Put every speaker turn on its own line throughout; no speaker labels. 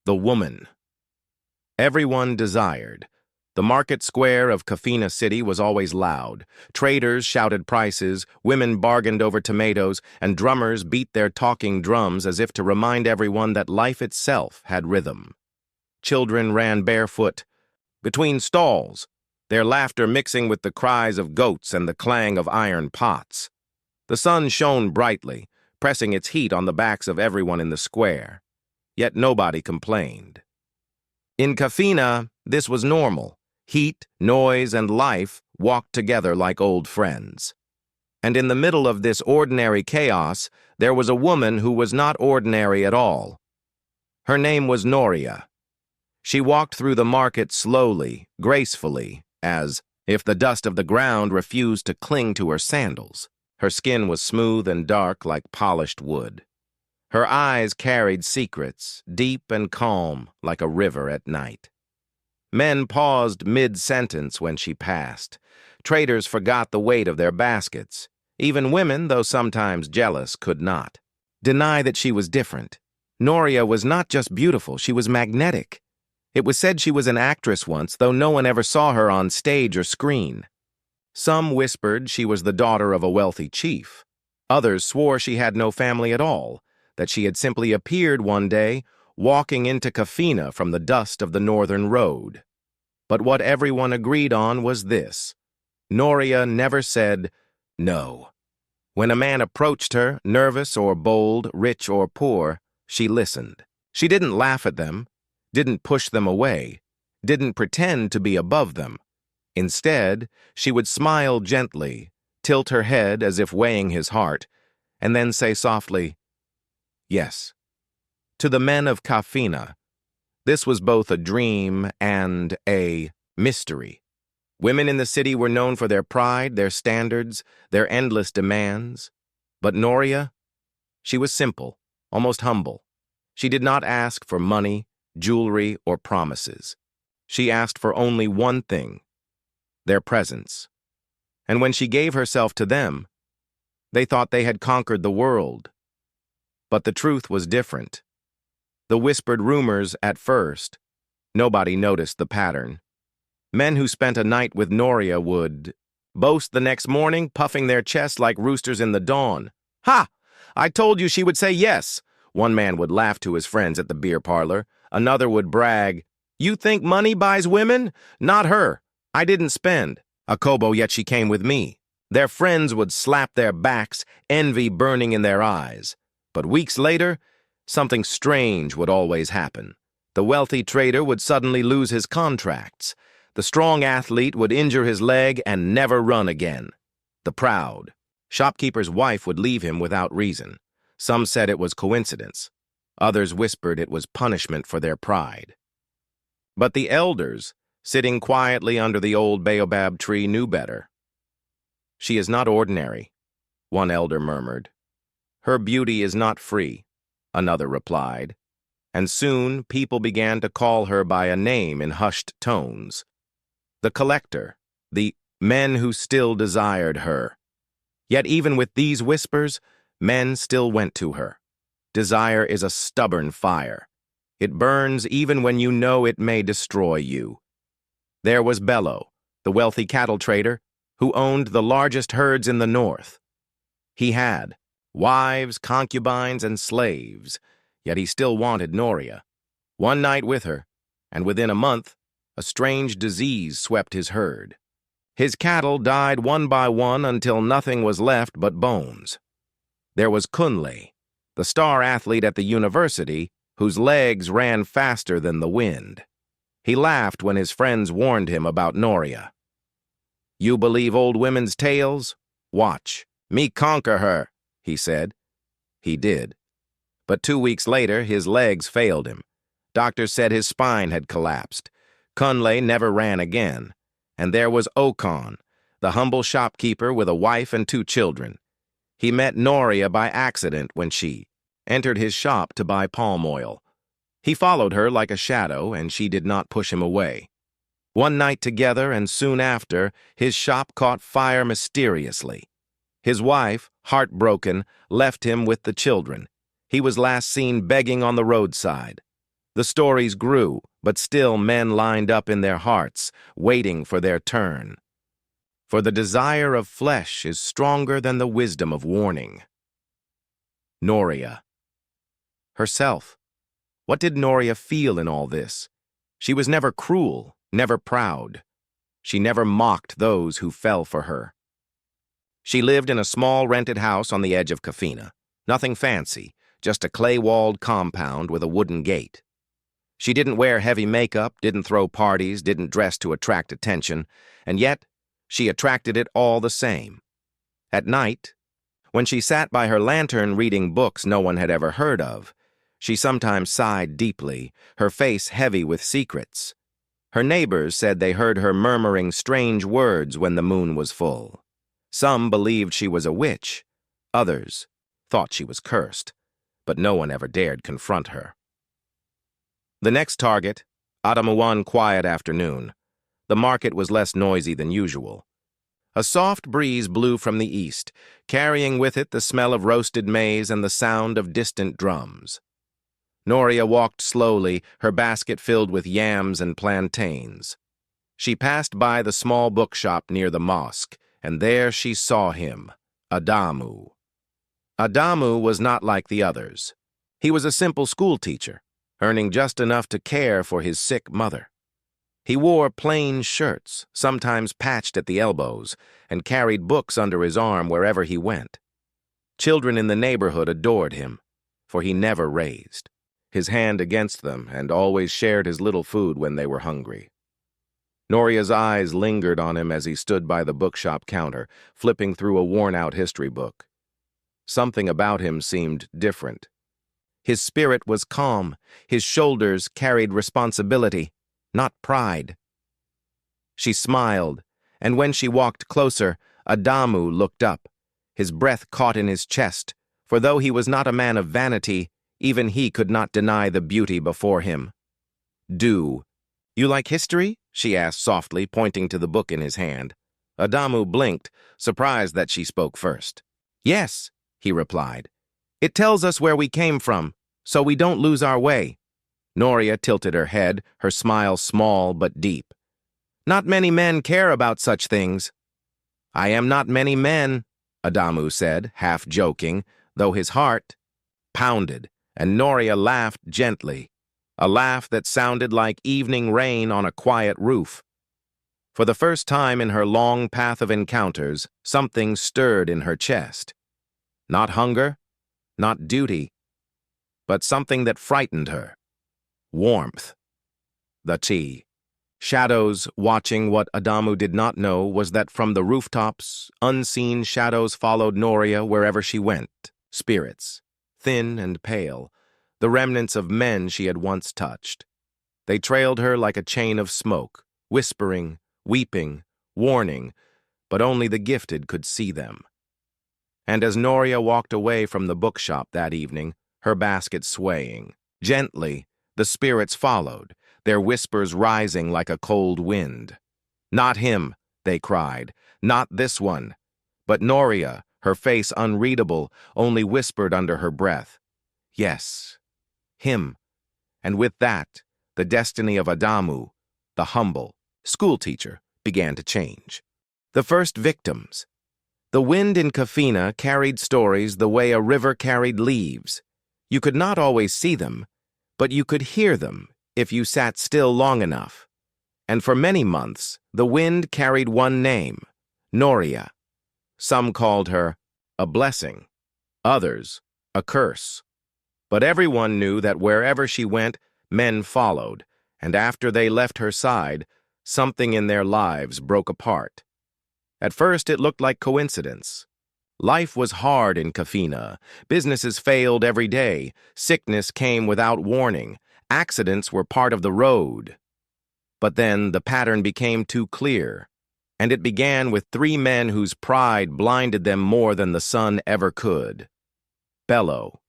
The woman. Everyone desired. The market square of Kafina City was always loud. Traders shouted prices, women bargained over tomatoes, and drummers beat their talking drums as if to remind everyone that life itself had rhythm. Children ran barefoot between stalls, their laughter mixing with the cries of goats and the clang of iron pots. The sun shone brightly, pressing its heat on the backs of everyone in the square. Yet nobody complained. In Kafina, this was normal. Heat, noise, and life walked together like old friends. And in the middle of this ordinary chaos, there was a woman who was not ordinary at all. Her name was Noria. She walked through the market slowly, gracefully, as if the dust of the ground refused to cling to her sandals. Her skin was smooth and dark like polished wood. Her eyes carried secrets, deep and calm like a river at night. Men paused mid-sentence when she passed. Traders forgot the weight of their baskets. Even women, though sometimes jealous, could not deny that she was different. Noria was not just beautiful, she was magnetic. It was said she was an actress once, though no one ever saw her on stage or screen. Some whispered she was the daughter of a wealthy chief. Others swore she had no family at all, that she had simply appeared one day, walking into Kafina from the dust of the northern road. But what everyone agreed on was this: Noria never said no. When a man approached her, nervous or bold, rich or poor, she listened. She didn't laugh at them, didn't push them away, didn't pretend to be above them. Instead, she would smile gently, tilt her head as if weighing his heart, and then say softly, "Yes." To the men of Kafina, this was both a dream and a mystery. Women in the city were known for their pride, their standards, their endless demands. But Noria, she was simple, almost humble. She did not ask for money, jewelry, or promises. She asked for only one thing: their presence. And when she gave herself to them, they thought they had conquered the world. But the truth was different. The whispered rumors at first, nobody noticed the pattern. Men who spent a night with Noria would boast the next morning, puffing their chests like roosters in the dawn. "Ha! I told you she would say yes!" One man would laugh to his friends at the beer parlor. Another would brag, "You think money buys women? Not her. I didn't spend a kobo, yet she came with me." Their friends would slap their backs, envy burning in their eyes. But weeks later, something strange would always happen. The wealthy trader would suddenly lose his contracts. The strong athlete would injure his leg and never run again. The proud shopkeeper's wife would leave him without reason. Some said it was coincidence. Others whispered it was punishment for their pride. But the elders, sitting quietly under the old baobab tree, knew better. "She is not ordinary," one elder murmured. "Her beauty is not free," another replied. And soon people began to call her by a name in hushed tones. The collector, the men who still desired her. Yet even with these whispers, men still went to her. Desire is a stubborn fire. It burns even when you know it may destroy you. There was Bello, the wealthy cattle trader, who owned the largest herds in the north. He had wives, concubines, and slaves, yet he still wanted Noria. One night with her, and within a month, a strange disease swept his herd. His cattle died one by one until nothing was left but bones. There was Kunle, the star athlete at the university, whose legs ran faster than the wind. He laughed when his friends warned him about Noria. "You believe old women's tales? Watch me conquer her," he said. He did. But 2 weeks later, his legs failed him. Doctors said his spine had collapsed. Kunle never ran again. And there was Okan, the humble shopkeeper with a wife and 2 children. He met Noria by accident when she entered his shop to buy palm oil. He followed her like a shadow, and she did not push him away. One night together, and soon after, his shop caught fire mysteriously. His wife, heartbroken, left him with the children. He was last seen begging on the roadside. The stories grew, but still men lined up in their hearts, waiting for their turn. For the desire of flesh is stronger than the wisdom of warning. Noria. Herself. What did Noria feel in all this? She was never cruel, never proud. She never mocked those who fell for her. She lived in a small rented house on the edge of Kafina. Nothing fancy, just a clay-walled compound with a wooden gate. She didn't wear heavy makeup, didn't throw parties, didn't dress to attract attention, and yet she attracted it all the same. At night, when she sat by her lantern reading books no one had ever heard of, she sometimes sighed deeply, her face heavy with secrets. Her neighbors said they heard her murmuring strange words when the moon was full. Some believed she was a witch, others thought she was cursed, but no one ever dared confront her. The next target, one quiet afternoon. The market was less noisy than usual. A soft breeze blew from the east, carrying with it the smell of roasted maize and the sound of distant drums. Noria walked slowly, her basket filled with yams and plantains. She passed by the small bookshop near the mosque, and there she saw him, Adamu. Adamu was not like the others. He was a simple schoolteacher, earning just enough to care for his sick mother. He wore plain shirts, sometimes patched at the elbows, and carried books under his arm wherever he went. Children in the neighborhood adored him, for he never raised his hand against them and always shared his little food when they were hungry. Noria's eyes lingered on him as he stood by the bookshop counter, flipping through a worn-out history book. Something about him seemed different. His spirit was calm, his shoulders carried responsibility, not pride. She smiled, and when she walked closer, Adamu looked up. His breath caught in his chest, for though he was not a man of vanity, even he could not deny the beauty before him. "Do you like history?" she asked softly, pointing to the book in his hand. Adamu blinked, surprised that she spoke first. "Yes," he replied. "It tells us where we came from, so we don't lose our way." Noria tilted her head, her smile small but deep. "Not many men care about such things." "I am not many men," Adamu said, half joking, though his heart pounded, and Noria laughed gently, a laugh that sounded like evening rain on a quiet roof. For the first time in her long path of encounters, something stirred in her chest. Not hunger, not duty, but something that frightened her. Warmth. The tea. Shadows watching. What Adamu did not know was that from the rooftops, unseen shadows followed Noria wherever she went. Spirits, thin and pale, the remnants of men she had once touched. They trailed her like a chain of smoke, whispering, weeping, warning, but only the gifted could see them. And as Noria walked away from the bookshop that evening, her basket swaying, gently, the spirits followed, their whispers rising like a cold wind. "Not him," they cried, "not this one." But Noria, her face unreadable, only whispered under her breath, "Yes, him." And with that, the destiny of Adamu, the humble schoolteacher, began to change. The first victims. The wind in Kafina carried stories the way a river carried leaves. You could not always see them, but you could hear them if you sat still long enough. And for many months, the wind carried one name, Noria. Some called her a blessing, others a curse. But everyone knew that wherever she went, men followed, and after they left her side, something in their lives broke apart. At first, it looked like coincidence. Life was hard in Kafina. Businesses failed every day. Sickness came without warning. Accidents were part of the road. But then the pattern became too clear, and it began with 3 men whose pride blinded them more than the sun ever could. Bello.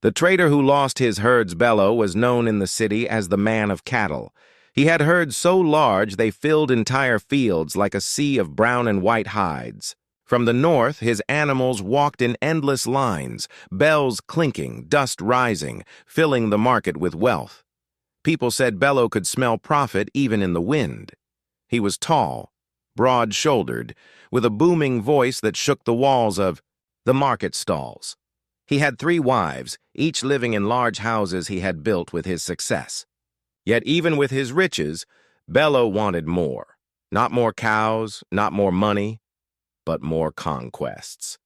The trader who lost his herds, Bello, was known in the city as the man of cattle. He had herds so large they filled entire fields like a sea of brown and white hides. From the north, his animals walked in endless lines, bells clinking, dust rising, filling the market with wealth. People said Bello could smell profit even in the wind. He was tall, broad-shouldered, with a booming voice that shook the walls of the market stalls. He had 3 wives, each living in large houses he had built with his success. Yet even with his riches, Bello wanted more. Not more cows, not more money, but more conquests.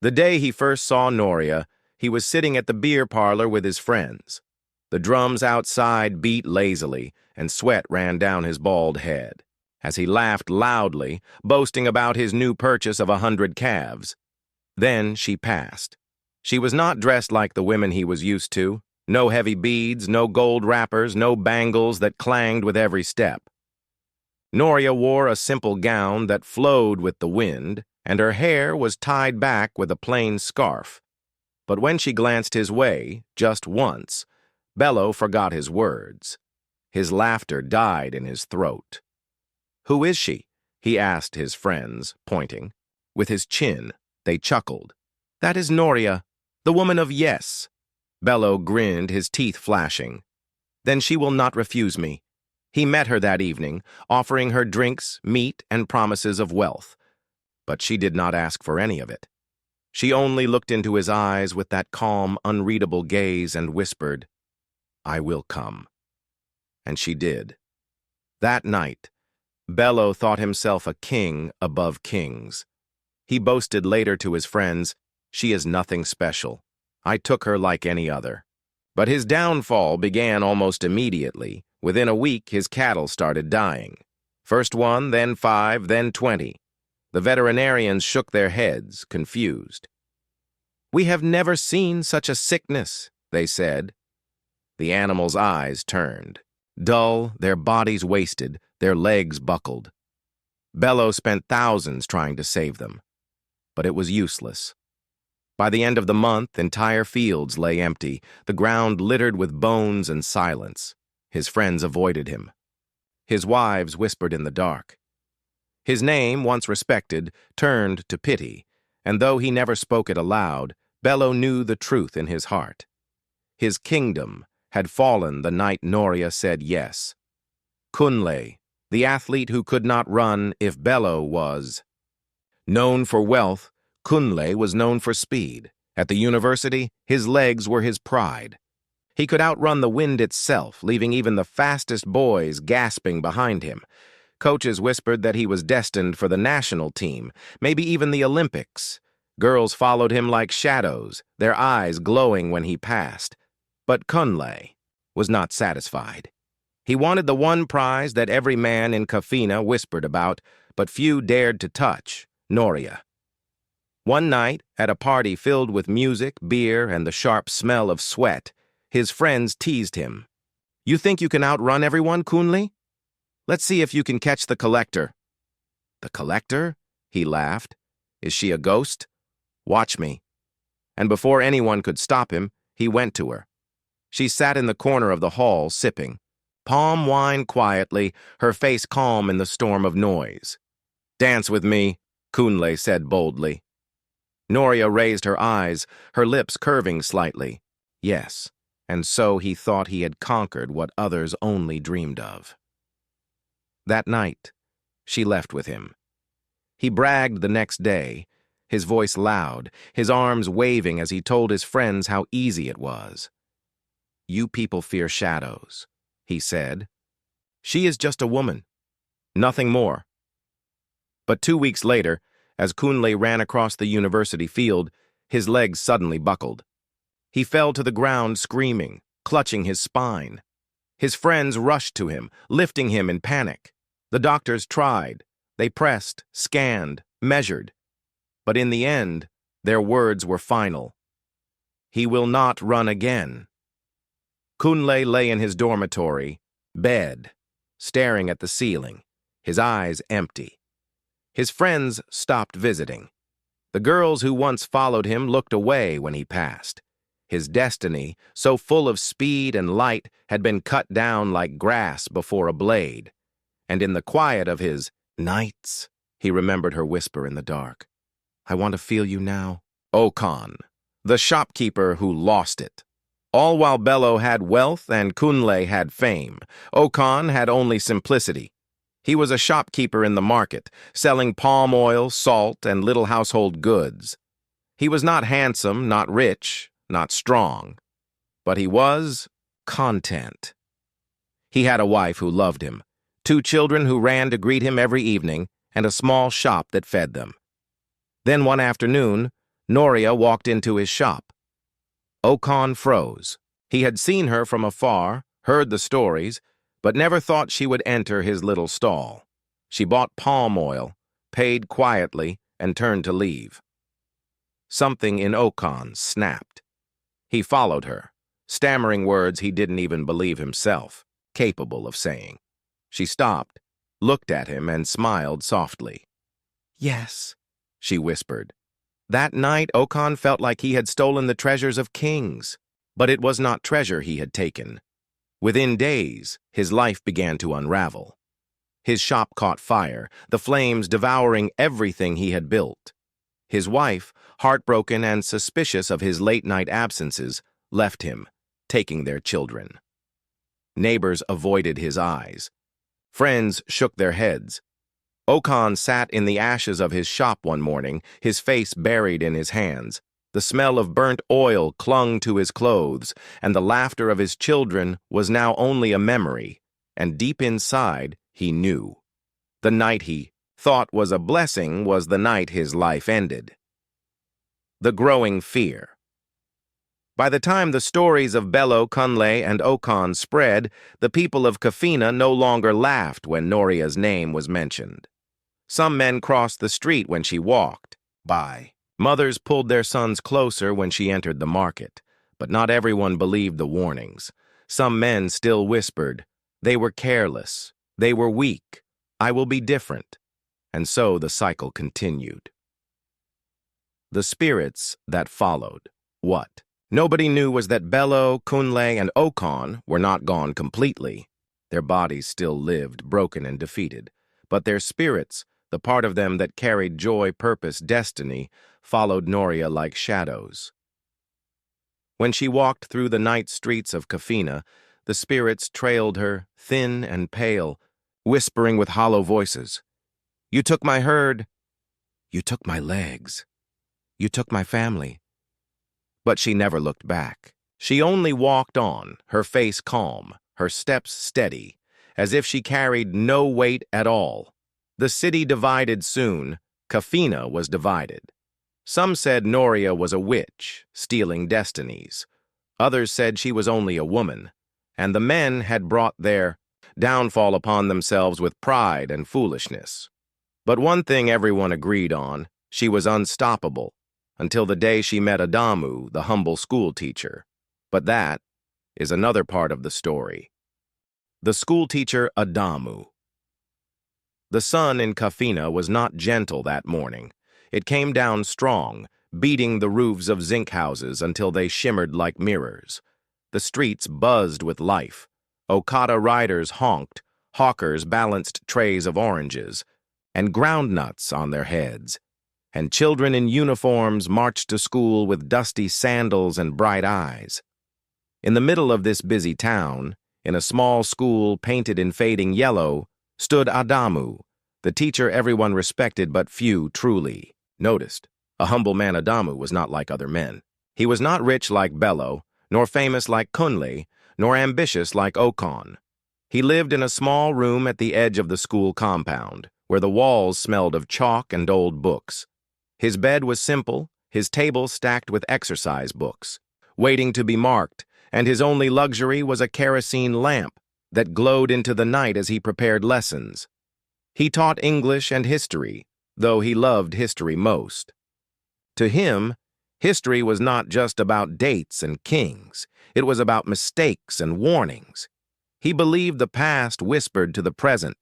The day he first saw Noria, he was sitting at the beer parlor with his friends. The drums outside beat lazily, and sweat ran down his bald head, as he laughed loudly, boasting about his new purchase of 100 calves. Then she passed. She was not dressed like the women he was used to. No heavy beads, no gold wrappers, no bangles that clanged with every step. Noria wore a simple gown that flowed with the wind, and her hair was tied back with a plain scarf. But when she glanced his way, just once, Bello forgot his words. His laughter died in his throat. "Who is she?" he asked his friends, pointing. With his chin, they chuckled. "That is Noria, the woman of yes." Bello grinned, his teeth flashing. "Then she will not refuse me." He met her that evening, offering her drinks, meat, and promises of wealth. But she did not ask for any of it. She only looked into his eyes with that calm, unreadable gaze and whispered, "I will come." And she did. That night, Bello thought himself a king above kings. He boasted later to his friends, "She is nothing special. I took her like any other." But his downfall began almost immediately. Within a week, his cattle started dying. First 1, then 5, then 20. The veterinarians shook their heads, confused. "We have never seen such a sickness," they said. The animals' eyes turned. Dull, their bodies wasted, their legs buckled. Bello spent thousands trying to save them. But it was useless. By the end of the month, entire fields lay empty, the ground littered with bones and silence. His friends avoided him. His wives whispered in the dark. His name, once respected, turned to pity, and though he never spoke it aloud, Bello knew the truth in his heart. His kingdom had fallen the night Noria said yes. Kunle, the athlete who could not run if Bello was. Known for wealth, Kunle was known for speed. At the university, his legs were his pride. He could outrun the wind itself, leaving even the fastest boys gasping behind him. Coaches whispered that he was destined for the national team, maybe even the Olympics. Girls followed him like shadows, their eyes glowing when he passed. But Kunle was not satisfied. He wanted the one prize that every man in Kafina whispered about, but few dared to touch, Noria. One night, at a party filled with music, beer, and the sharp smell of sweat, his friends teased him. "You think you can outrun everyone, Kunle? Let's see if you can catch the collector." "The collector?" he laughed. "Is she a ghost? Watch me." And before anyone could stop him, he went to her. She sat in the corner of the hall, sipping. Palm wine quietly, her face calm in the storm of noise. "Dance with me," Kunle said boldly. Noria raised her eyes, her lips curving slightly. Yes, and so he thought he had conquered what others only dreamed of. That night, she left with him. He bragged the next day, his voice loud, his arms waving as he told his friends how easy it was. "You people fear shadows," he said. "She is just a woman, nothing more." But 2 weeks later, as Kunle ran across the university field, his legs suddenly buckled. He fell to the ground screaming, clutching his spine. His friends rushed to him, lifting him in panic. The doctors tried. They pressed, scanned, measured. But in the end, their words were final. "He will not run again." Kunle lay in his dormitory, bed, staring at the ceiling, his eyes empty. His friends stopped visiting. The girls who once followed him looked away when he passed. His destiny, so full of speed and light, had been cut down like grass before a blade. And in the quiet of his nights, he remembered her whisper in the dark. "I want to feel you now." Okan, the shopkeeper who lost it. All while Bello had wealth and Kunle had fame, Okan had only simplicity. He was a shopkeeper in the market, selling palm oil, salt, and little household goods. He was not handsome, not rich, not strong, but he was content. He had a wife who loved him, 2 children who ran to greet him every evening, and a small shop that fed them. Then one afternoon, Noria walked into his shop. Okan froze. He had seen her from afar, heard the stories, but never thought she would enter his little stall. She bought palm oil, paid quietly, and turned to leave. Something in Okan snapped. He followed her, stammering words he didn't even believe himself capable of saying. She stopped, looked at him, and smiled softly. "Yes," she whispered. That night, Okan felt like he had stolen the treasures of kings, but it was not treasure he had taken. Within days, his life began to unravel. His shop caught fire, the flames devouring everything he had built. His wife, heartbroken and suspicious of his late-night absences, left him, taking their children. Neighbors avoided his eyes. Friends shook their heads. Okan sat in the ashes of his shop one morning, his face buried in his hands. The smell of burnt oil clung to his clothes, and the laughter of his children was now only a memory, and deep inside, he knew. The night he thought was a blessing was the night his life ended. The growing fear. By the time the stories of Bello, Kunle, and Okan spread, the people of Kafina no longer laughed when Noria's name was mentioned. Some men crossed the street when she walked by. Mothers pulled their sons closer when she entered the market, but not everyone believed the warnings. Some men still whispered, "They were careless, they were weak, I will be different." And so the cycle continued. The spirits that followed. What? Nobody knew was that Bello, Kunle, and Okan were not gone completely. Their bodies still lived, broken and defeated, but their spirits, the part of them that carried joy, purpose, destiny, followed Noria like shadows. When she walked through the night streets of Kafina, the spirits trailed her, thin and pale, whispering with hollow voices. "You took my herd. You took my legs. You took my family." But she never looked back. She only walked on, her face calm, her steps steady, as if she carried no weight at all. The city divided soon. Kafina was divided. Some said Noria was a witch, stealing destinies. Others said she was only a woman, and the men had brought their downfall upon themselves with pride and foolishness. But one thing everyone agreed on, she was unstoppable, until the day she met Adamu, the humble schoolteacher. But that is another part of the story. The schoolteacher Adamu. The sun in Kafina was not gentle that morning. It came down strong, beating the roofs of zinc houses until they shimmered like mirrors. The streets buzzed with life. Okada riders honked, hawkers balanced trays of oranges, and groundnuts on their heads. And children in uniforms marched to school with dusty sandals and bright eyes. In the middle of this busy town, in a small school painted in fading yellow, stood Adamu, the teacher everyone respected but few truly noticed. A humble man, Adamu was not like other men. He was not rich like Bello, nor famous like Kunle, nor ambitious like Okan. He lived in a small room at the edge of the school compound, where the walls smelled of chalk and old books. His bed was simple, his table stacked with exercise books, waiting to be marked, and his only luxury was a kerosene lamp that glowed into the night as he prepared lessons. He taught English and history, though he loved history most. To him, history was not just about dates and kings. It was about mistakes and warnings. He believed the past whispered to the present,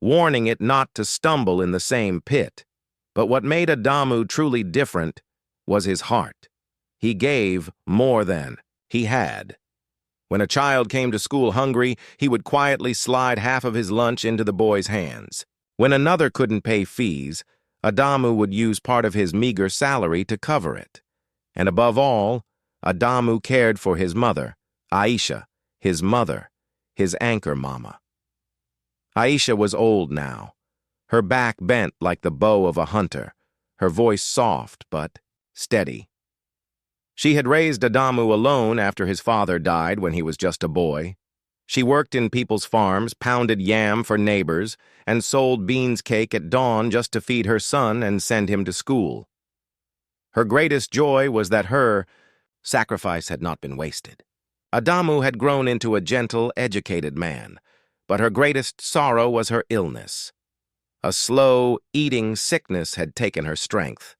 warning it not to stumble in the same pit. But what made Adamu truly different was his heart. He gave more than he had. When a child came to school hungry, he would quietly slide half of his lunch into the boy's hands. When another couldn't pay fees, Adamu would use part of his meager salary to cover it. And above all, Adamu cared for his mother, Aisha, his mother, his anchor mama. Aisha was old now, her back bent like the bow of a hunter, her voice soft but steady. She had raised Adamu alone after his father died when he was just a boy. She worked in people's farms, pounded yam for neighbors, and sold beans cake at dawn just to feed her son and send him to school. Her greatest joy was that her sacrifice had not been wasted. Adamu had grown into a gentle, educated man, but her greatest sorrow was her illness. A slow, eating sickness had taken her strength.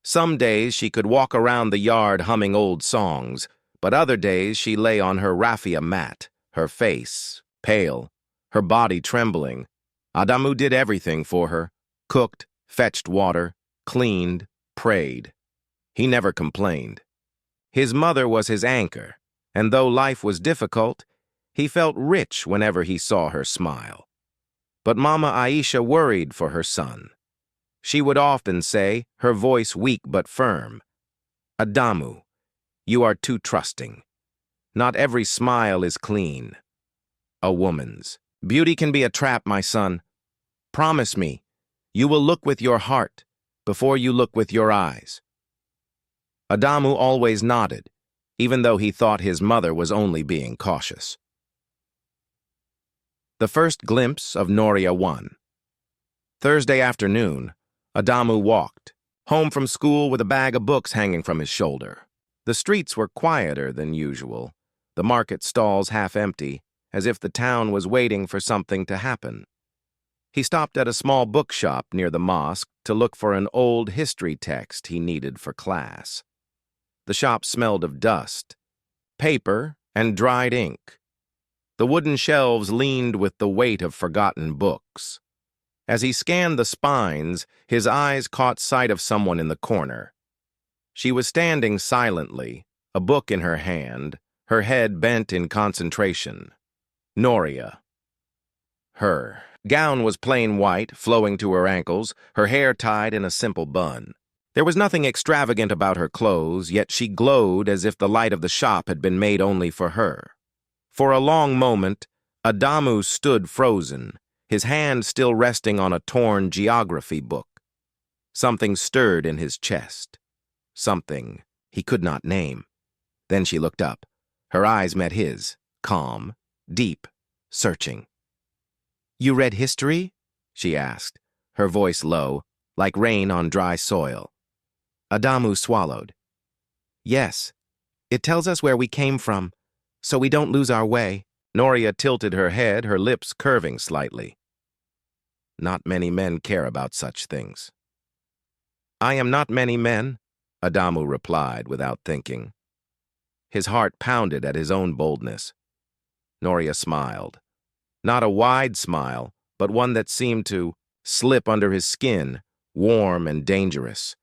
Some days she could walk around the yard humming old songs, but other days she lay on her raffia mat, her face pale, her body trembling. Adamu did everything for her, cooked, fetched water, cleaned, prayed. He never complained. His mother was his anchor, and though life was difficult, he felt rich whenever he saw her smile. But Mama Aisha worried for her son. She would often say, her voice weak but firm, "Adamu, you are too trusting. Not every smile is clean. A woman's. Beauty can be a trap, my son. Promise me, you will look with your heart before you look with your eyes." Adamu always nodded, even though he thought his mother was only being cautious. The first glimpse of Noria 1. Thursday afternoon, Adamu walked, home from school with a bag of books hanging from his shoulder. The streets were quieter than usual, the market stalls half empty, as if the town was waiting for something to happen. He stopped at a small bookshop near the mosque to look for an old history text he needed for class. The shop smelled of dust, paper, and dried ink. The wooden shelves leaned with the weight of forgotten books. As he scanned the spines, his eyes caught sight of someone in the corner. She was standing silently, a book in her hand, her head bent in concentration. Noria. Her gown was plain white, flowing to her ankles, her hair tied in a simple bun. There was nothing extravagant about her clothes, yet she glowed as if the light of the shop had been made only for her. For a long moment, Adamu stood frozen, his hand still resting on a torn geography book. Something stirred in his chest. Something he could not name. Then she looked up. Her eyes met his, calm, deep, searching. "You read history?" she asked, her voice low, like rain on dry soil. Adamu swallowed. "Yes, it tells us where we came from, so we don't lose our way." Noria tilted her head, her lips curving slightly. Not many men care about such things. "I am not many men," Adamu replied without thinking. His heart pounded at his own boldness. Noria smiled. Not a wide smile, but one that seemed to slip under his skin, warm and dangerous.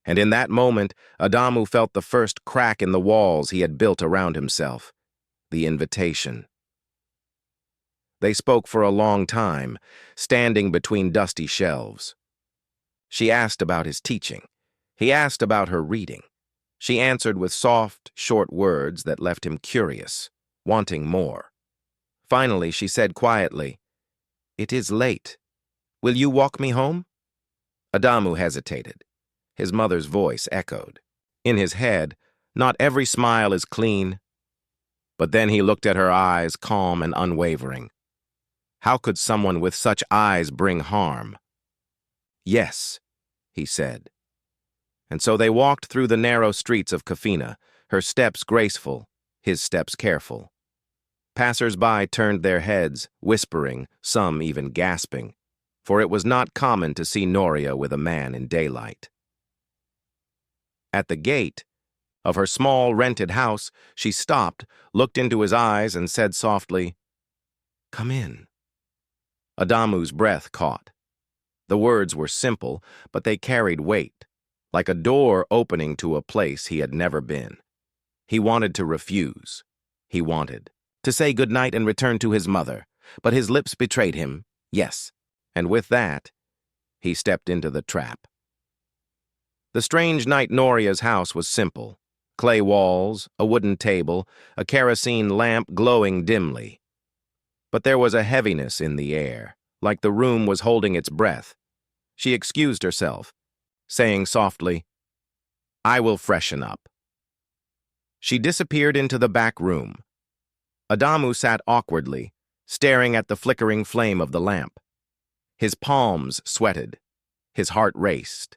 And in that moment, Adamu felt the first crack in the walls he had built around himself. The invitation. They spoke for a long time, standing between dusty shelves. She asked about his teaching. He asked about her reading. She answered with soft, short words that left him curious, wanting more. Finally, she said quietly, "It is late. Will you walk me home?" Adamu hesitated. His mother's voice echoed. In his head, not every smile is clean. But then he looked at her eyes, calm and unwavering. How could someone with such eyes bring harm? "Yes," he said. And so they walked through the narrow streets of Kafina, her steps graceful, his steps careful. Passers-by turned their heads, whispering, some even gasping, for it was not common to see Noria with a man in daylight. At the gate of her small rented house, she stopped, looked into his eyes, and said softly, "Come in." Adamu's breath caught. The words were simple, but they carried weight, like a door opening to a place he had never been. He wanted to refuse. He wanted to say goodnight and return to his mother, but his lips betrayed him, yes, and with that, he stepped into the trap. The strange night Noria's house was simple, clay walls, a wooden table, a kerosene lamp glowing dimly. But there was a heaviness in the air, like the room was holding its breath. She excused herself, saying softly, "I will freshen up." She disappeared into the back room. Adamu sat awkwardly, staring at the flickering flame of the lamp. His palms sweated. His heart raced.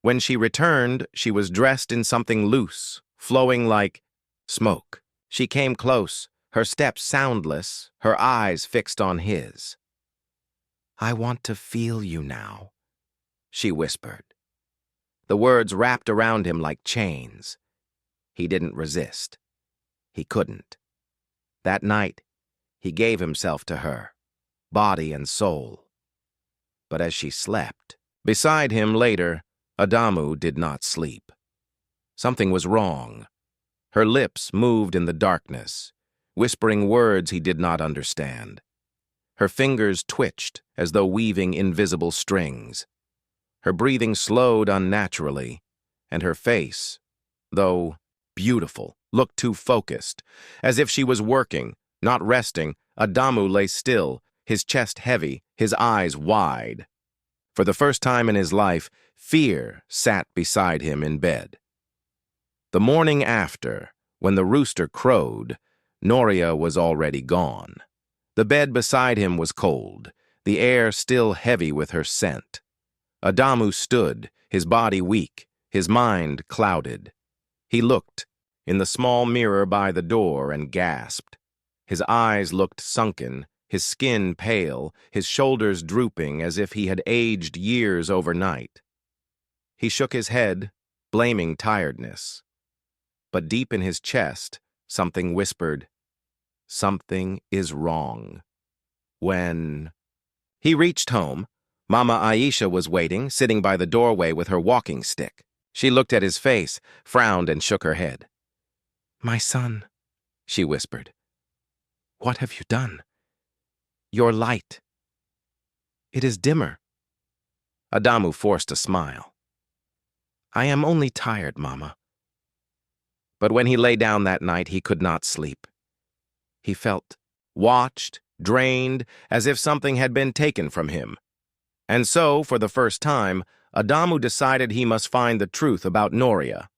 When she returned, she was dressed in something loose, flowing like smoke. She came close, her steps soundless, her eyes fixed on his. "I want to feel you now," she whispered. The words wrapped around him like chains. He didn't resist. He couldn't. That night, he gave himself to her, body and soul. But as she slept, beside him later, Adamu did not sleep. Something was wrong. Her lips moved in the darkness, whispering words he did not understand. Her fingers twitched as though weaving invisible strings. Her breathing slowed unnaturally, and her face, though beautiful, looked too focused. As if she was working, not resting, Adamu lay still, his chest heavy, his eyes wide. For the first time in his life, fear sat beside him in bed. The morning after, when the rooster crowed, Noria was already gone. The bed beside him was cold, the air still heavy with her scent. Adamu stood, his body weak, his mind clouded. He looked in the small mirror by the door and gasped. His eyes looked sunken, his skin pale, his shoulders drooping as if he had aged years overnight. He shook his head, blaming tiredness. But deep in his chest, something whispered, "Something is wrong." When he reached home, Mama Aisha was waiting, sitting by the doorway with her walking stick. She looked at his face, frowned, and shook her head. "My son," she whispered, "what have you done? Your light. It is dimmer." Adamu forced a smile. "I am only tired, Mama." But when he lay down that night, he could not sleep. He felt watched, drained, as if something had been taken from him. And so, for the first time, Adamu decided he must find the truth about Noria.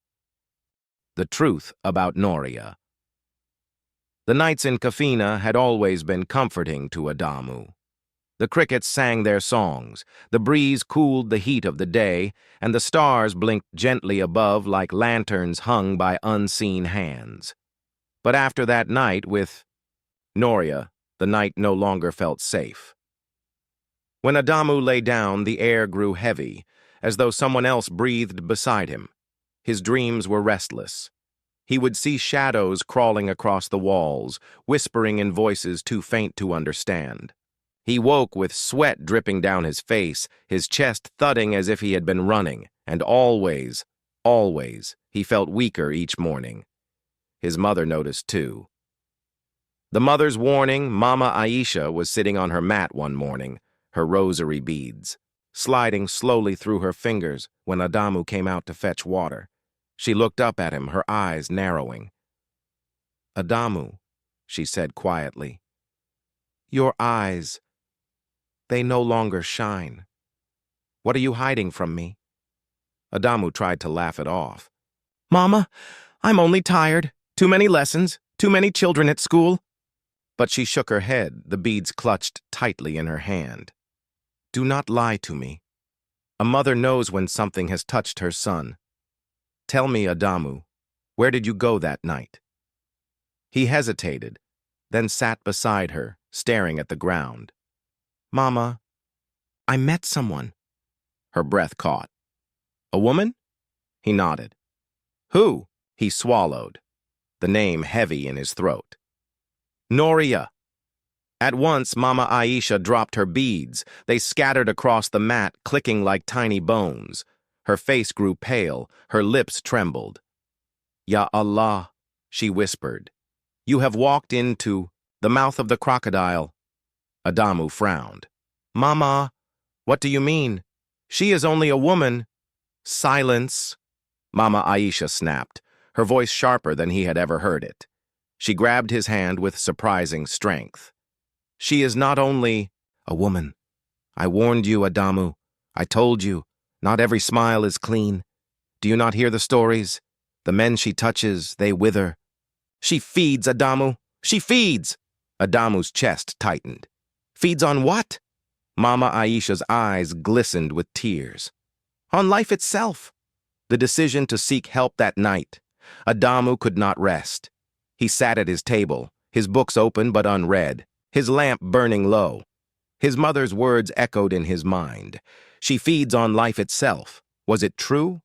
The truth about Noria. The nights in Kafina had always been comforting to Adamu. The crickets sang their songs, the breeze cooled the heat of the day, and the stars blinked gently above like lanterns hung by unseen hands. But after that night with Noria, the night no longer felt safe. When Adamu lay down, the air grew heavy, as though someone else breathed beside him. His dreams were restless. He would see shadows crawling across the walls, whispering in voices too faint to understand. He woke with sweat dripping down his face, his chest thudding as if he had been running, and always, he felt weaker each morning. His mother noticed too. The mother's warning, Mama Aisha was sitting on her mat one morning, her rosary beads, sliding slowly through her fingers when Adamu came out to fetch water. She looked up at him, her eyes narrowing. "Adamu," she said quietly, "your eyes, they no longer shine. What are you hiding from me?" Adamu tried to laugh it off. "Mama, I'm only tired. Too many lessons, too many children at school." But she shook her head, the beads clutched tightly in her hand. "Do not lie to me. A mother knows when something has touched her son. Tell me, Adamu, where did you go that night?" He hesitated, then sat beside her, staring at the ground. "Mama, I met someone." Her breath caught. "A woman?" He nodded. "Who?" He swallowed, the name heavy in his throat. "Noria." At once, Mama Aisha dropped her beads. They scattered across the mat, clicking like tiny bones. Her face grew pale, her lips trembled. "Ya Allah," she whispered. "You have walked into the mouth of the crocodile." Adamu frowned. "Mama, what do you mean? She is only a woman." "Silence," Mama Aisha snapped. her voice sharper than he had ever heard it. She grabbed his hand with surprising strength. She is not only a woman. I warned you, Adamu. I told you, not every smile is clean. Do you not hear the stories? The men she touches, they wither. She feeds, Adamu. She feeds! Adamu's chest tightened. Feeds on what? Mama Aisha's eyes glistened with tears. On life itself. The decision to seek help that night. Adamu could not rest. He sat at his table, his books open but unread, his lamp burning low. His mother's words echoed in his mind. She feeds on life itself. Was it true,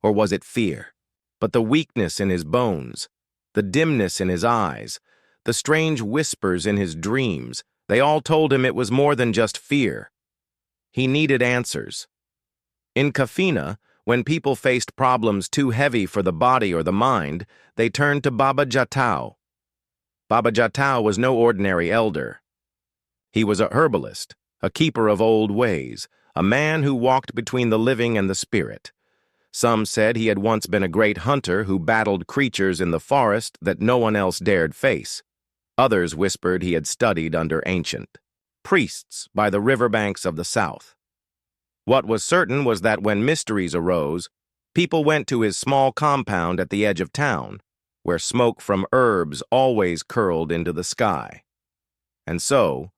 or was it fear? But the weakness in his bones, the dimness in his eyes, the strange whispers in his dreams, they all told him it was more than just fear. He needed answers. In Kafina, when people faced problems too heavy for the body or the mind, they turned to Baba Jatau. Baba Jatau was no ordinary elder. He was a herbalist, a keeper of old ways, a man who walked between the living and the spirit. Some said he had once been a great hunter who battled creatures in the forest that no one else dared face. Others whispered he had studied under ancient priests by the riverbanks of the south. What was certain was that when mysteries arose, people went to his small compound at the edge of town, where smoke from herbs always curled into the sky. And so,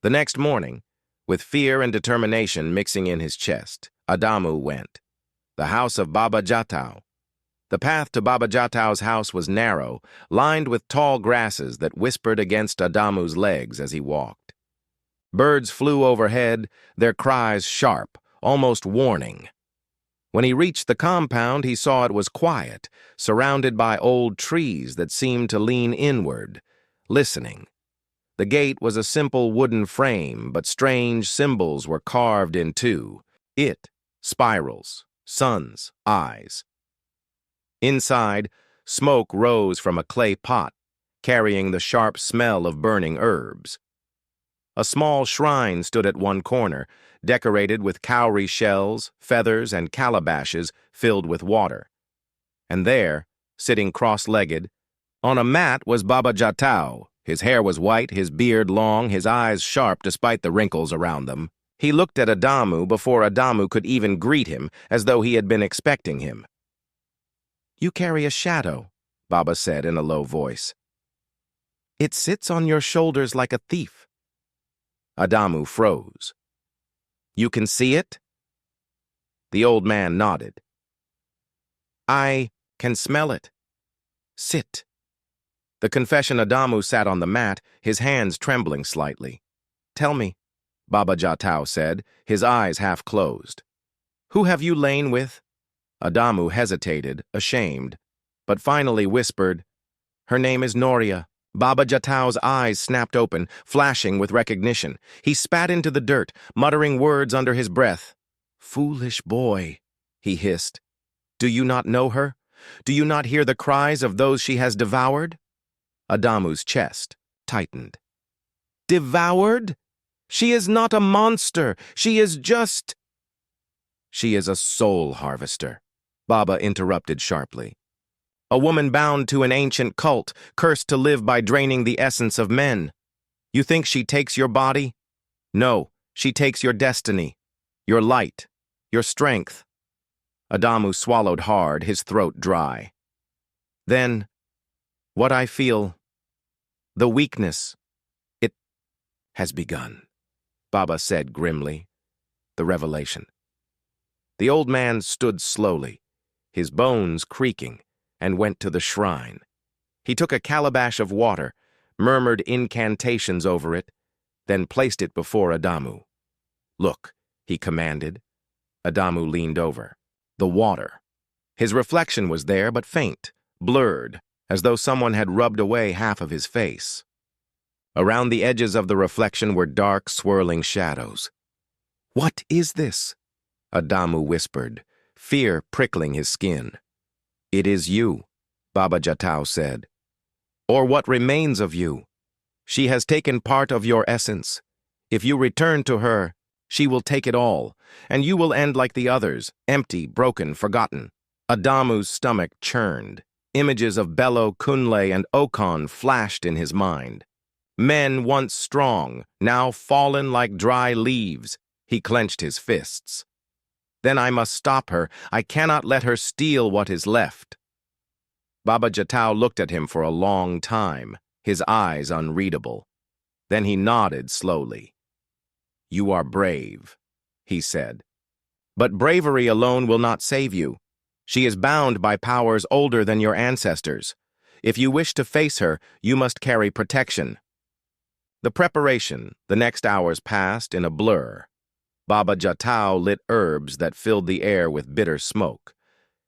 the next morning, with fear and determination mixing in his chest, Adamu went. The house of Baba Jatau. The path to Baba Jatau's house was narrow, lined with tall grasses that whispered against Adamu's legs as he walked. Birds flew overhead, their cries sharp, almost warning. When he reached the compound, he saw it was quiet, surrounded by old trees that seemed to lean inward, listening. The gate was a simple wooden frame, but strange symbols were carved in two. Spirals, suns, eyes. Inside, smoke rose from a clay pot, carrying the sharp smell of burning herbs. A small shrine stood at one corner, decorated with cowrie shells, feathers, and calabashes filled with water. And there, sitting cross-legged, on a mat was Baba Jatau. His hair was white, his beard long, his eyes sharp despite the wrinkles around them. He looked at Adamu before Adamu could even greet him, as though he had been expecting him. You carry a shadow, Baba said in a low voice. It sits on your shoulders like a thief. Adamu froze. You can see it? The old man nodded. I can smell it. Sit. The confession Adamu sat on the mat, his hands trembling slightly. Tell me, Baba Jatau said, his eyes half closed. Who have you lain with? Adamu hesitated, ashamed, but finally whispered, Her name is Noria. Baba Jatau's eyes snapped open, flashing with recognition. He spat into the dirt, muttering words under his breath. Foolish boy, he hissed. Do you not know her? Do you not hear the cries of those she has devoured? Adamu's chest tightened. Devoured? She is not a monster. She is just... She is a soul harvester, Baba interrupted sharply. A woman bound to an ancient cult, cursed to live by draining the essence of men. You think she takes your body? No, she takes your destiny, your light, your strength. Adamu swallowed hard, his throat dry. Then, what I feel, the weakness, it has begun, Baba said grimly. The revelation. The old man stood slowly, his bones creaking, and went to the shrine. He took a calabash of water, murmured incantations over it, then placed it before Adamu. Look, he commanded. Adamu leaned over. The water. His reflection was there, but faint, blurred, as though someone had rubbed away half of his face. Around the edges of the reflection were dark, swirling shadows. What is this? Adamu whispered, fear prickling his skin. It is you, Baba Jatau said. Or what remains of you. She has taken part of your essence. If you return to her, she will take it all, and you will end like the others, empty, broken, forgotten. Adamu's stomach churned. Images of Bello, Kunle, and Okon flashed in his mind. Men once strong, now fallen like dry leaves. He clenched his fists. Then I must stop her. I cannot let her steal what is left. Baba Jatau looked at him for a long time, his eyes unreadable. Then he nodded slowly. "You are brave," he said. "But bravery alone will not save you. She is bound by powers older than your ancestors. If you wish to face her, you must carry protection." The preparation, the next hours passed in a blur. Baba Jatau lit herbs that filled the air with bitter smoke.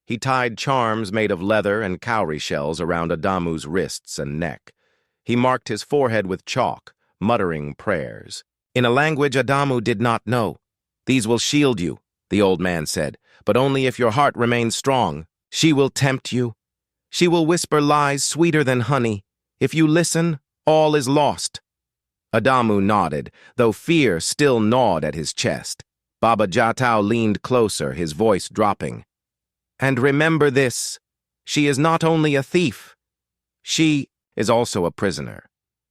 He tied charms made of leather and cowrie shells around Adamu's wrists and neck. He marked his forehead with chalk, muttering prayers. In a language Adamu did not know. "These will shield you," the old man said, "but only if your heart remains strong. She will tempt you. She will whisper lies sweeter than honey. If you listen, all is lost." Adamu nodded, though fear still gnawed at his chest. Baba Jatau leaned closer, his voice dropping. "And remember this, she is not only a thief. She is also a prisoner.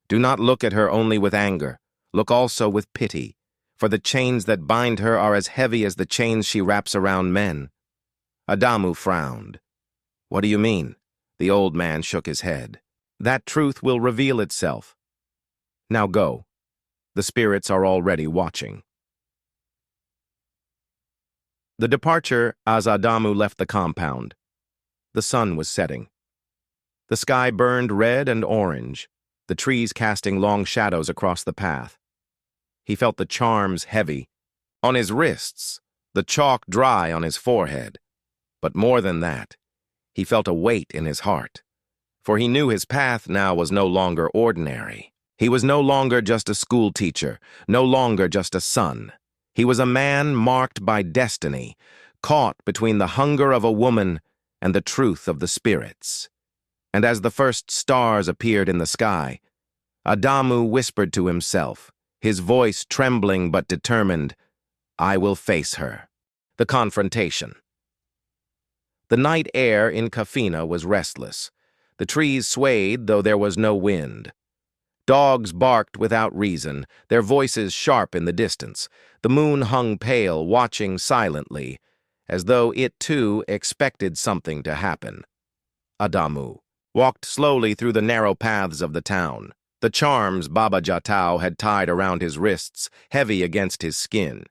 Do not look at her only with anger. Look also with pity, for the chains that bind her are as heavy as the chains she wraps around men." Adamu frowned. "What do you mean?" The old man shook his head. "That truth will reveal itself. Now go. The spirits are already watching." The departure as Adamu left the compound. The sun was setting. The sky burned red and orange, the trees casting long shadows across the path. He felt the charms heavy on his wrists, the chalk dry on his forehead. But more than that, he felt a weight in his heart, for he knew his path now was no longer ordinary. He was no longer just a school teacher, no longer just a son. He was a man marked by destiny, caught between the hunger of a woman and the truth of the spirits. And as the first stars appeared in the sky, Adamu whispered to himself, his voice trembling but determined, "I will face her." The confrontation. The night air in Kafina was restless. The trees swayed, though there was no wind. Dogs barked without reason, their voices sharp in the distance. The moon hung pale, watching silently, as though it too expected something to happen. Adamu walked slowly through the narrow paths of the town. The charms Baba Jatau had tied around his wrists, heavy against his skin.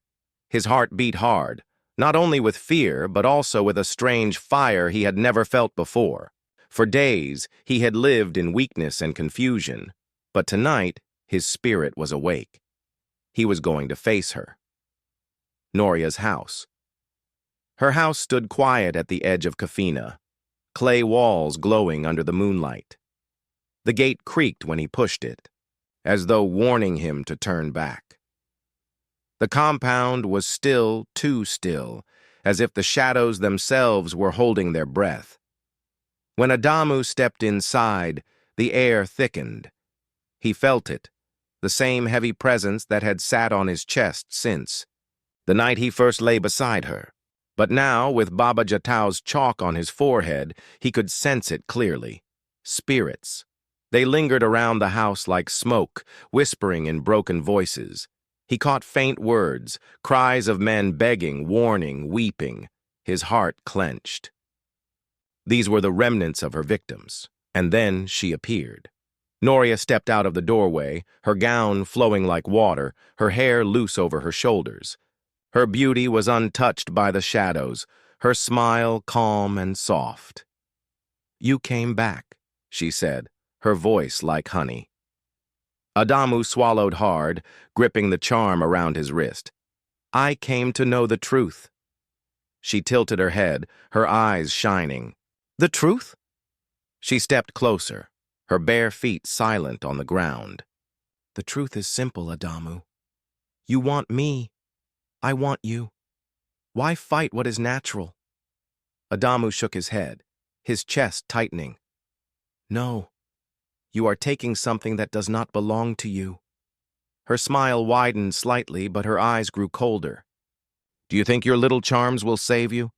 His heart beat hard, not only with fear, but also with a strange fire he had never felt before. For days, he had lived in weakness and confusion. But tonight, his spirit was awake. He was going to face her. Noria's house. Her house stood quiet at the edge of Kafina, clay walls glowing under the moonlight. The gate creaked when he pushed it, as though warning him to turn back. The compound was still, too still, as if the shadows themselves were holding their breath. When Adamu stepped inside, the air thickened. He felt it, the same heavy presence that had sat on his chest since the night he first lay beside her. But now, with Baba Jatau's chalk on his forehead, he could sense it clearly. Spirits. They lingered around the house like smoke, whispering in broken voices. He caught faint words, cries of men begging, warning, weeping. His heart clenched. These were the remnants of her victims. And then she appeared. Noria stepped out of the doorway, her gown flowing like water, her hair loose over her shoulders. Her beauty was untouched by the shadows, her smile calm and soft. "You came back," she said, her voice like honey. Adamu swallowed hard, gripping the charm around his wrist. "I came to know the truth." She tilted her head, her eyes shining. "The truth?" She stepped closer, her bare feet silent on the ground. "The truth is simple, Adamu. You want me. I want you. Why fight what is natural?" Adamu shook his head, his chest tightening. "No, you are taking something that does not belong to you." Her smile widened slightly, but her eyes grew colder. "Do you think your little charms will save you?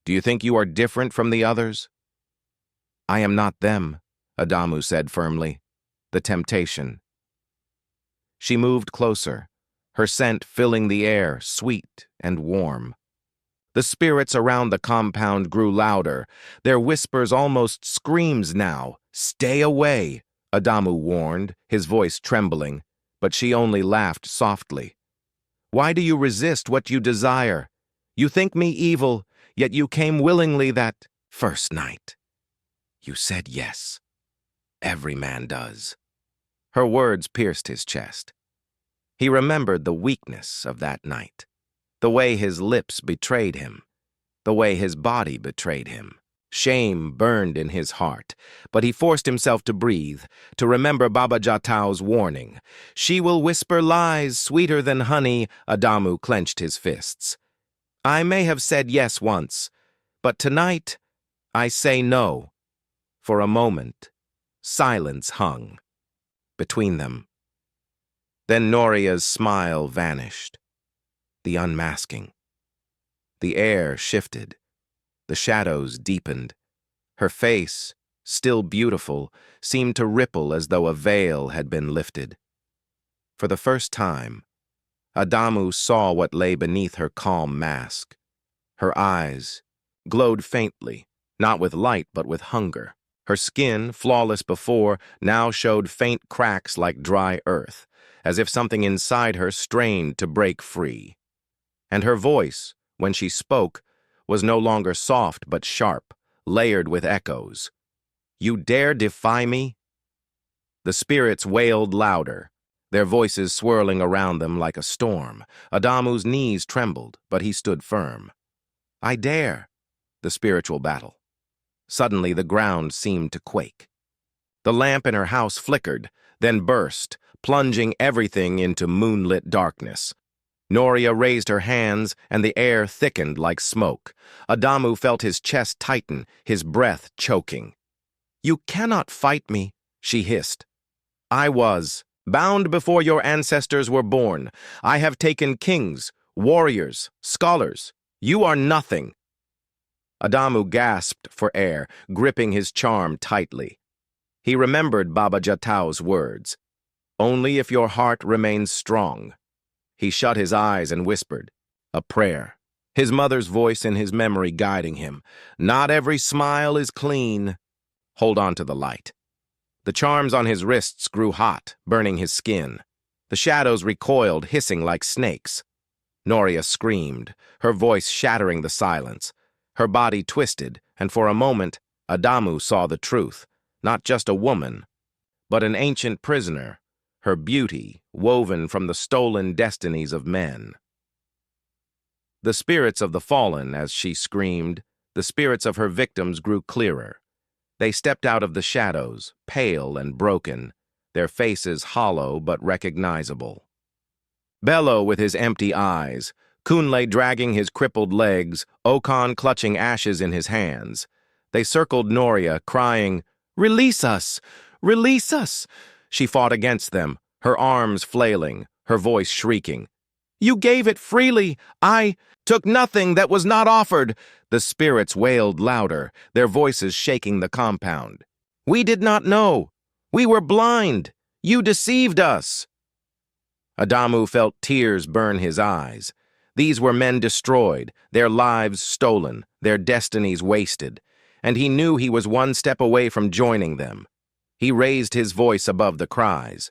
Do you think you are different from the others?" I am not them, Adamu said firmly. The temptation. She moved closer, her scent filling the air, sweet and warm. The spirits around the compound grew louder, their whispers almost screams now. Stay away, Adamu warned, his voice trembling, but she only laughed softly. Why do you resist what you desire? You think me evil, yet you came willingly that first night. You said yes. Every man does. Her words pierced his chest. He remembered the weakness of that night, the way his lips betrayed him, the way his body betrayed him. Shame burned in his heart, but he forced himself to breathe, to remember Baba Jatao's warning. She will whisper lies sweeter than honey, Adamu clenched his fists. I may have said yes once, but tonight I say no. For a moment, silence hung between them. Then Noria's smile vanished. The unmasking. The air shifted. The shadows deepened. Her face, still beautiful, seemed to ripple as though a veil had been lifted. For the first time, Adamu saw what lay beneath her calm mask. Her eyes glowed faintly, not with light but with hunger. Her skin, flawless before, now showed faint cracks like dry earth, as if something inside her strained to break free. And her voice, when she spoke, was no longer soft but sharp, layered with echoes. You dare defy me? The spirits wailed louder, their voices swirling around them like a storm. Adamu's knees trembled, but he stood firm. I dare. The spiritual battle. Suddenly the ground seemed to quake. The lamp in her house flickered, then burst, plunging everything into moonlit darkness. Noria raised her hands, and the air thickened like smoke. Adamu felt his chest tighten, his breath choking. You cannot fight me, she hissed. I was, bound before your ancestors were born. I have taken kings, warriors, scholars. You are nothing. Adamu gasped for air, gripping his charm tightly. He remembered Baba Jatao's words. Only if your heart remains strong. He shut his eyes and whispered, a prayer, his mother's voice in his memory guiding him. Not every smile is clean. Hold on to the light. The charms on his wrists grew hot, burning his skin. The shadows recoiled, hissing like snakes. Noria screamed, her voice shattering the silence. Her body twisted, and for a moment, Adamu saw the truth. Not just a woman, but an ancient prisoner, her beauty woven from the stolen destinies of men. The spirits of the fallen, as she screamed, the spirits of her victims grew clearer. They stepped out of the shadows, pale and broken, their faces hollow but recognizable. Bello with his empty eyes, Kunle dragging his crippled legs, Okan clutching ashes in his hands. They circled Noria, crying, Release us! Release us! She fought against them, her arms flailing, her voice shrieking. You gave it freely! I took nothing that was not offered! The spirits wailed louder, their voices shaking the compound. We did not know! We were blind! You deceived us! Adamu felt tears burn his eyes. These were men destroyed, their lives stolen, their destinies wasted, and he knew he was one step away from joining them. He raised his voice above the cries.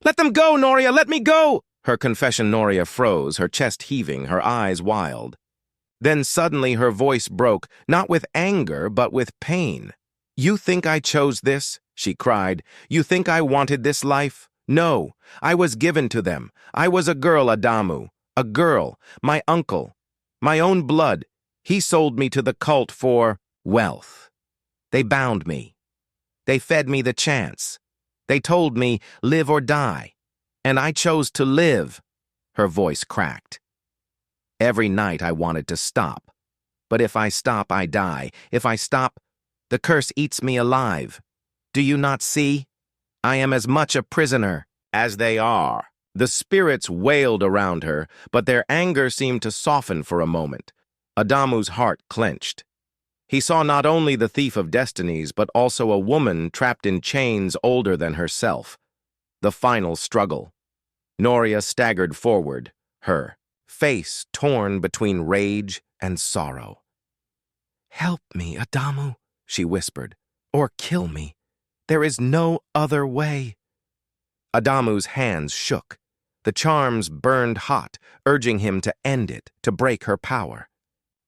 Let them go, Noria! Let me go! Her confession Noria froze, her chest heaving, her eyes wild. Then suddenly her voice broke, not with anger, but with pain. You think I chose this? She cried. You think I wanted this life? No, I was given to them. I was a girl, Adamu. A girl, my uncle, my own blood. He sold me to the cult for wealth. They bound me. They fed me the chance. They told me, live or die. And I chose to live. Her voice cracked. Every night I wanted to stop. But if I stop, I die. If I stop, the curse eats me alive. Do you not see? I am as much a prisoner as they are. The spirits wailed around her, but their anger seemed to soften for a moment. Adamu's heart clenched. He saw not only the thief of destinies, but also a woman trapped in chains older than herself. The final struggle. Noria staggered forward, her face torn between rage and sorrow. "Help me, Adamu," she whispered, "or kill me. There is no other way." Adamu's hands shook. The charms burned hot, urging him to end it, to break her power.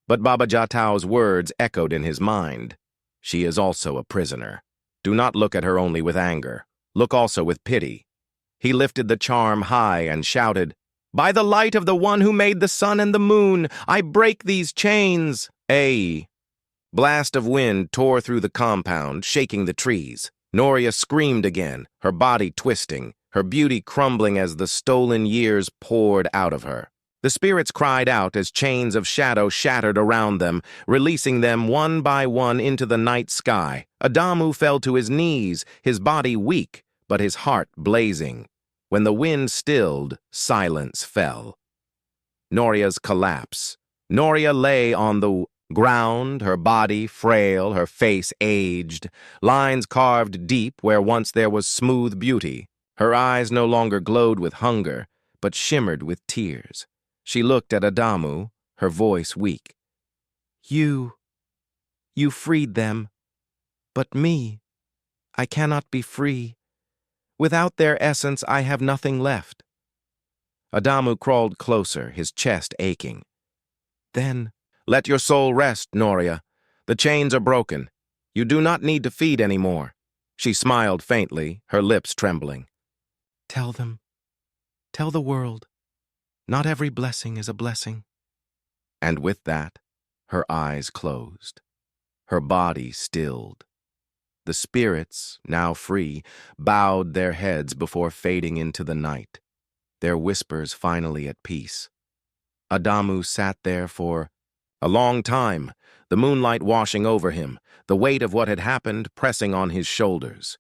But Baba Jatao's words echoed in his mind. She is also a prisoner. Do not look at her only with anger. Look also with pity. He lifted the charm high and shouted, "By the light of the one who made the sun and the moon, I break these chains!" A blast of wind tore through the compound, shaking the trees. Noria screamed again, her body twisting, her beauty crumbling as the stolen years poured out of her. The spirits cried out as chains of shadow shattered around them, releasing them one by one into the night sky. Adamu fell to his knees, his body weak, but his heart blazing. When the wind stilled, silence fell. Noria's collapse. Noria lay on the ground, her body frail, her face aged, lines carved deep where once there was smooth beauty. Her eyes no longer glowed with hunger, but shimmered with tears. She looked at Adamu, her voice weak. You freed them, but me, I cannot be free. Without their essence, I have nothing left." Adamu crawled closer, his chest aching. "Then, let your soul rest, Noria. The chains are broken. You do not need to feed anymore." She smiled faintly, her lips trembling. Tell the world, not every blessing is a blessing." And with that, her eyes closed. Her body stilled. The spirits, now free, bowed their heads before fading into the night, their whispers finally at peace. Adamu sat there for a long time, the moonlight washing over him, the weight of what had happened pressing on his shoulders.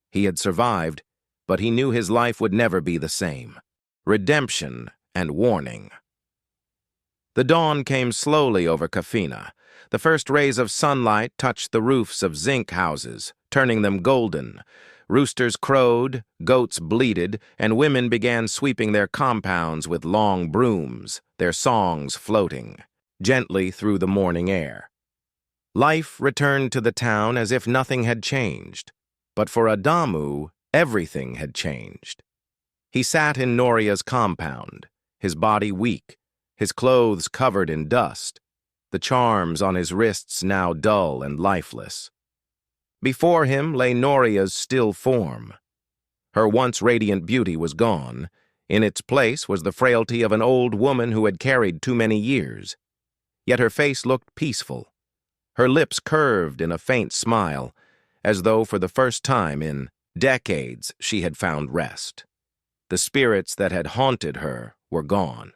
He had survived, but he knew his life would never be the same. Redemption and warning. The dawn came slowly over Kafina. The first rays of sunlight touched the roofs of zinc houses, turning them golden. Roosters crowed, goats bleated, and women began sweeping their compounds with long brooms, their songs floating gently through the morning air. Life returned to the town as if nothing had changed. But for Adamu, everything had changed. He sat in Noria's compound, his body weak, his clothes covered in dust, the charms on his wrists now dull and lifeless. Before him lay Noria's still form. Her once radiant beauty was gone. In its place was the frailty of an old woman who had carried too many years. Yet her face looked peaceful. Her lips curved in a faint smile, as though for the first time in decades she had found rest. The spirits that had haunted her were gone.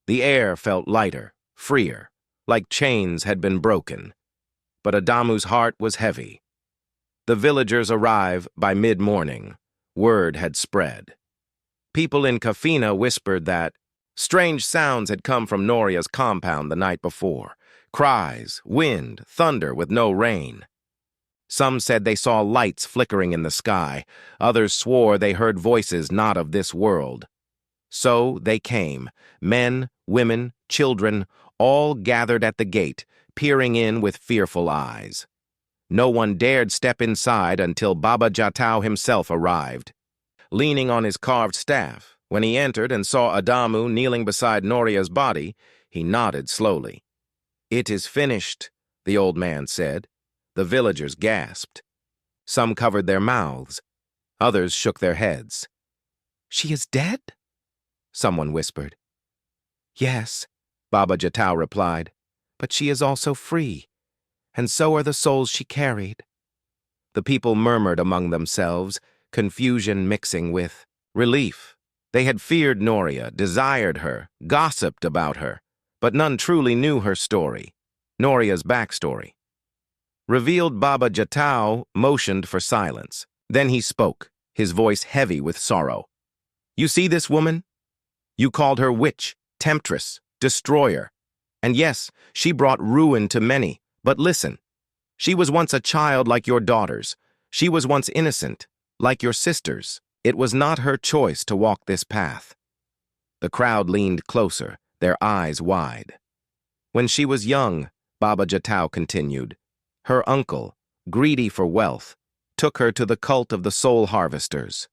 The air felt lighter, freer, like chains had been broken. But Adamu's heart was heavy. The villagers arrived by mid-morning. Word had spread. People in Kafina whispered that strange sounds had come from Noria's compound the night before. Cries, wind, thunder with no rain. Some said they saw lights flickering in the sky. Others swore they heard voices not of this world. So they came, men, women, children, all gathered at the gate, peering in with fearful eyes. No one dared step inside until Baba Jatau himself arrived. Leaning on his carved staff, when he entered and saw Adamu kneeling beside Noria's body, he nodded slowly. "It is finished," the old man said. The villagers gasped. Some covered their mouths. Others shook their heads. "She is dead?" someone whispered. "Yes," Baba Jatau replied, "but she is also free, and so are the souls she carried." The people murmured among themselves, confusion mixing with relief. They had feared Noria, desired her, gossiped about her, but none truly knew her story, Noria's backstory. Revealed Baba Jatau motioned for silence. Then he spoke, his voice heavy with sorrow. "You see this woman? You called her witch, temptress, destroyer. And yes, she brought ruin to many, But listen, she was once a child like your daughters. She was once innocent, like your sisters. It was not her choice to walk this path. The crowd leaned closer, their eyes wide. When she was young, Baba Jatau continued, her uncle, greedy for wealth, took her to the cult of the soul harvesters.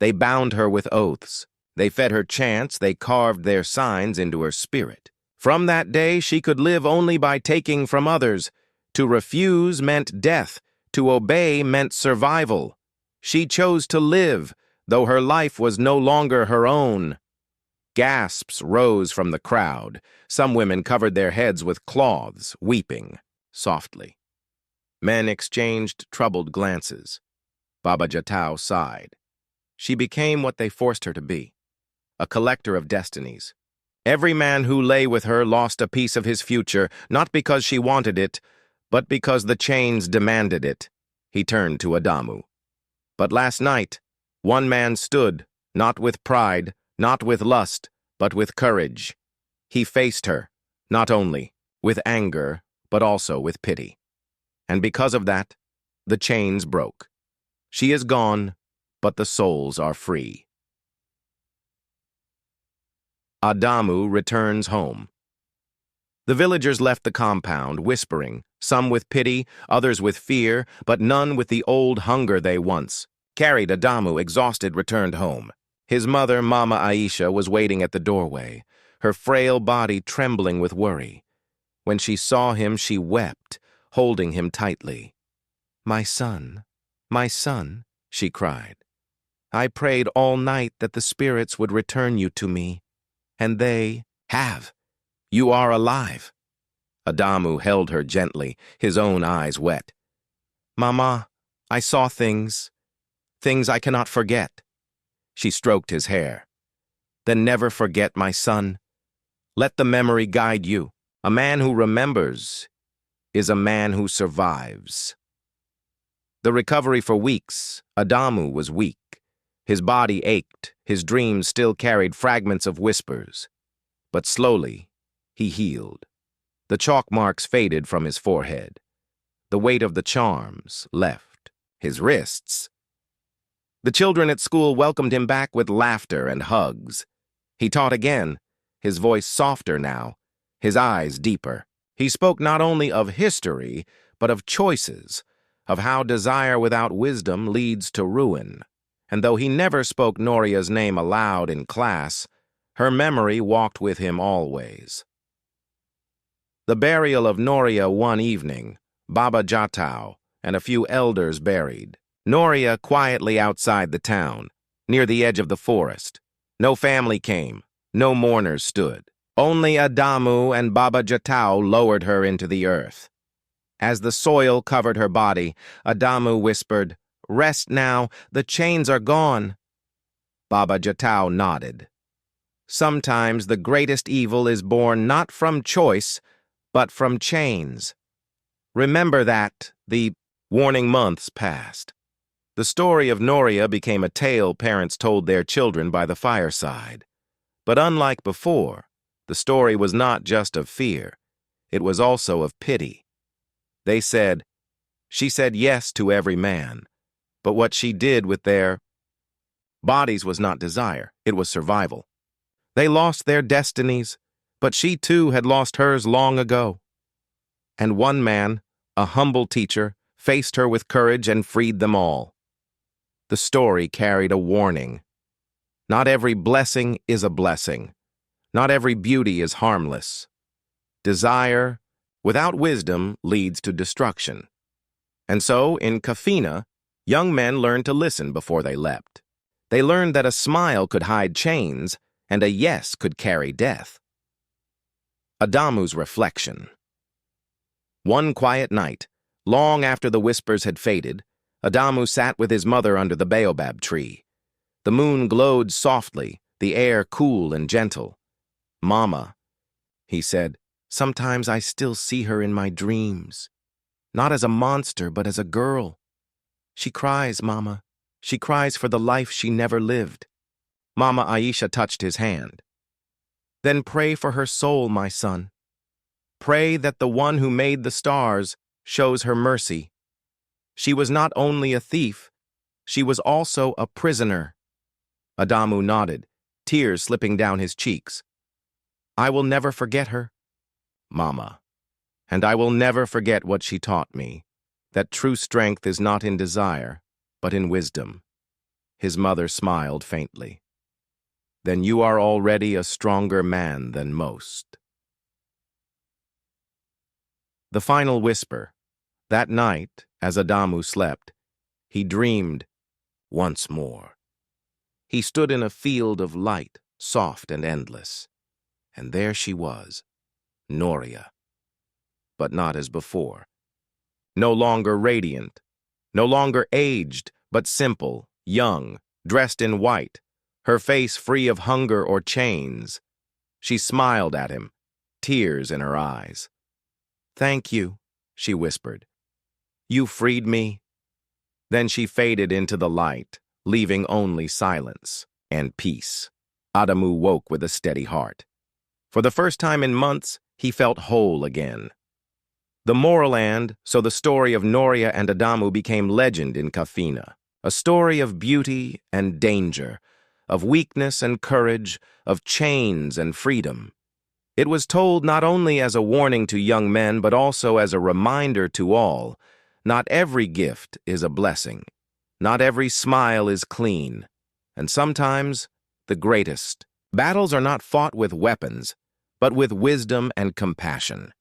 They bound her with oaths. They fed her chants, they carved their signs into her spirit. From that day, she could live only by taking from others. To refuse meant death. To obey meant survival. She chose to live, though her life was no longer her own. Gasps rose from the crowd. Some women covered their heads with cloths, weeping softly. Men exchanged troubled glances. Baba Jatau sighed. She became what they forced her to be, a collector of destinies. Every man who lay with her lost a piece of his future, not because she wanted it, but because the chains demanded it. He turned to Adamu. But last night, one man stood, not with pride, not with lust, but with courage. He faced her, not only with anger, but also with pity. And because of that, the chains broke. She is gone, but the souls are free. Adamu returns home. The villagers left the compound, whispering, some with pity, others with fear, but none with the old hunger they once carried. Adamu, exhausted, returned home. His mother, Mama Aisha, was waiting at the doorway, her frail body trembling with worry. When she saw him, she wept, holding him tightly. My son, she cried. I prayed all night that the spirits would return you to me, and they have. You are alive. Adamu held her gently, his own eyes wet. Mama, I saw things I cannot forget. She stroked his hair. Then never forget, my son. Let the memory guide you. A man who remembers is a man who survives. The recovery for weeks, Adamu was weak. His body ached, his dreams still carried fragments of whispers. But slowly, he healed. The chalk marks faded from his forehead. The weight of the charms left his wrists. The children at school welcomed him back with laughter and hugs. He taught again, his voice softer now, his eyes deeper. He spoke not only of history, but of choices, of how desire without wisdom leads to ruin. And though he never spoke Noria's name aloud in class, her memory walked with him always. The burial of Noria one evening, Baba Jatau and a few elders buried. Noria quietly outside the town, near the edge of the forest. No family came, no mourners stood. Only Adamu and Baba Jatau lowered her into the earth. As the soil covered her body, Adamu whispered, Rest now, the chains are gone. Baba Jatau nodded. Sometimes the greatest evil is born not from choice, but from chains. Remember that. The warning months passed. The story of Noria became a tale parents told their children by the fireside. But unlike before, the story was not just of fear. It was also of pity. They said, she said yes to every man, but what she did with their bodies was not desire, it was survival. They lost their destinies, but she too had lost hers long ago. And one man, a humble teacher, faced her with courage and freed them all. The story carried a warning. Not every blessing is a blessing. Not every beauty is harmless. Desire, without wisdom, leads to destruction. And so, in Kafina, young men learned to listen before they leapt. They learned that a smile could hide chains, and a yes could carry death. Adamu's reflection. One quiet night, long after the whispers had faded, Adamu sat with his mother under the baobab tree. The moon glowed softly, the air cool and gentle. Mama, he said, sometimes I still see her in my dreams. Not as a monster, but as a girl. She cries, Mama. She cries for the life she never lived. Mama Aisha touched his hand. Then pray for her soul, my son. Pray that the one who made the stars shows her mercy. She was not only a thief, she was also a prisoner. Adamu nodded, tears slipping down his cheeks. I will never forget her, Mama, and I will never forget what she taught me, that true strength is not in desire, but in wisdom. His mother smiled faintly. Then you are already a stronger man than most. The final whisper. That night, as Adamu slept, he dreamed once more. He stood in a field of light, soft and endless, and there she was, Noria. But not as before. No longer radiant, no longer aged, but simple, young, dressed in white, her face free of hunger or chains. She smiled at him, tears in her eyes. Thank you, she whispered. You freed me. Then she faded into the light, leaving only silence and peace. Adamu woke with a steady heart. For the first time in months, he felt whole again. The moral so the story of Noria and Adamu became legend in Kafina, a story of beauty and danger, of weakness and courage, of chains and freedom. It was told not only as a warning to young men, but also as a reminder to all. Not every gift is a blessing. Not every smile is clean. And sometimes, the greatest battles are not fought with weapons, but with wisdom and compassion.